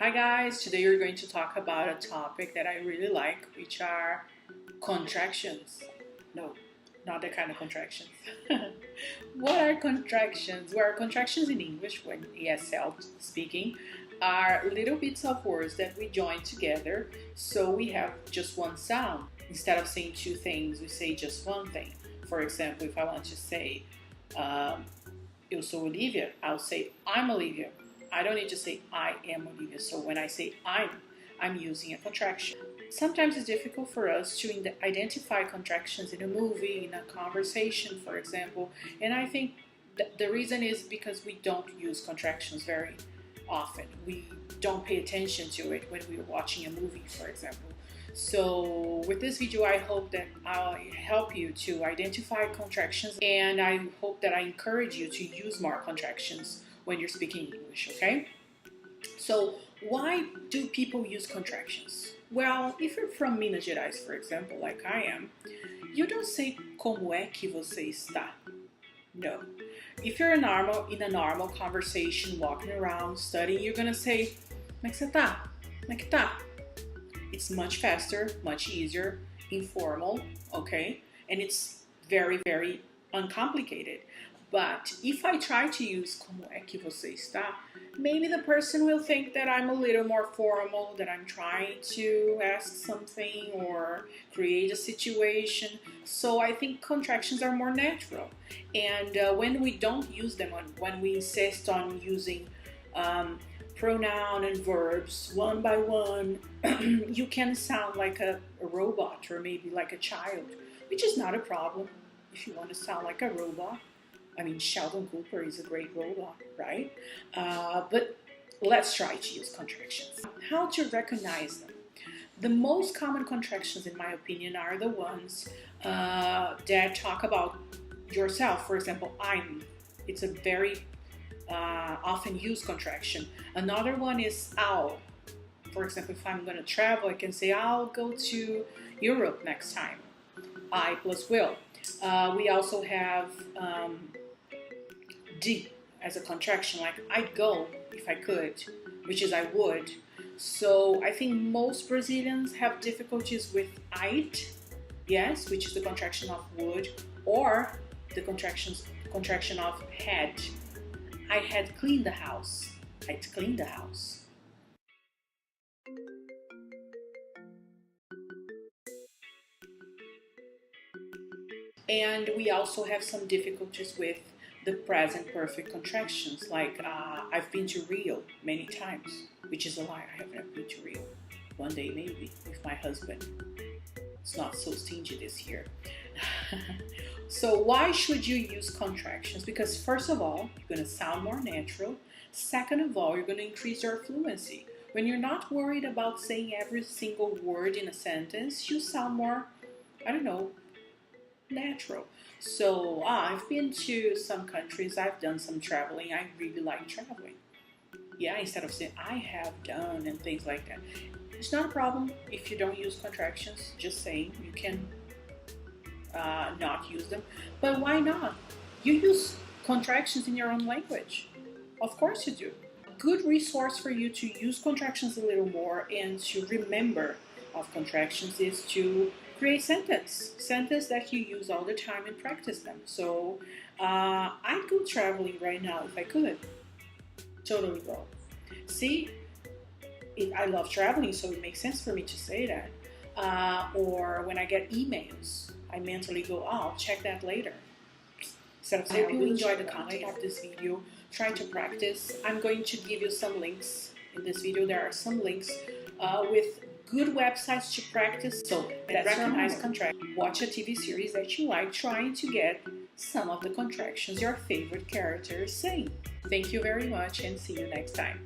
Hi guys, today we're going to talk about a topic that I really like, which are contractions. No, not the kind of contractions. What are contractions? Well, contractions in English, when ESL speaking, are little bits of words that we join together so we have just one sound. Instead of saying two things, we say just one thing. For example, if I want to say, eu sou Olivia, I'll say I'm Olivia. I don't need to say I am Olivia. So when I say I'm using a contraction. Sometimes it's difficult for us to identify contractions in a movie, in a conversation, for example. And I think the reason is because we don't use contractions very often. We don't pay attention to it when we're watching a movie, for example. So with this video, I hope that I'll help you to identify contractions, and I hope that I encourage you to use more contractions when you're speaking English, okay? So why do people use contractions? Well, if you're from Miniaturized, for example, like I am, you don't say como é que você está. No. If you're in a normal conversation, walking around, studying, you're gonna say, como é que você tá? Como é que tá? It's much faster, much easier, informal, okay? And it's very, very uncomplicated. But if I try to use como é que você está, maybe the person will think that I'm a little more formal, that I'm trying to ask something or create a situation. So I think contractions are more natural. And when we don't use them, when we insist on using pronoun and verbs one by one, you can sound like a robot or maybe like a child, which is not a problem if you want to sound like a robot. I mean, Sheldon Cooper is a great robot, right? But let's try to use contractions. How to recognize them? The most common contractions, in my opinion, are the ones that talk about yourself. For example, I'm. It's a very often used contraction. Another one is I'll. For example, if I'm going to travel, I can say I'll go to Europe next time. I plus will. We also have D as a contraction, like I'd go if I could, which is I would. So I think most Brazilians have difficulties with I'd, yes, which is the contraction of would, or the contraction of had. I had cleaned the house. I'd cleaned the house. And we also have some difficulties with the present perfect contractions, like I've been to Rio many times, which is a lie. I haven't been to Rio. One day maybe with my husband. It's not so stingy this year. So why should you use contractions? Because first of all, you're going to sound more natural. Second of all, you're going to increase your fluency. When you're not worried about saying every single word in a sentence, you sound more, I don't know, natural. So I've been to some countries, I've done some traveling, I really like traveling. Yeah, instead of saying I have done and things like that. It's not a problem if you don't use contractions, just saying you can not use them. But why not? You use contractions in your own language. Of course you do. A good resource for you to use contractions a little more and to remember of contractions is to create sentence that you use all the time and practice them. So I'd go traveling right now if I could. Totally go. See, I love traveling, so it makes sense for me to say that. Or when I get emails, I mentally go, oh, I'll check that later. Instead of saying, I hope you enjoy the content of this video. Try to practice. I'm going to give you some links in this video. There are some links with good websites to practice. So recognize contract. Watch a TV series that you like, trying to get some of the contractions your favorite characters say. Thank you very much and see you next time.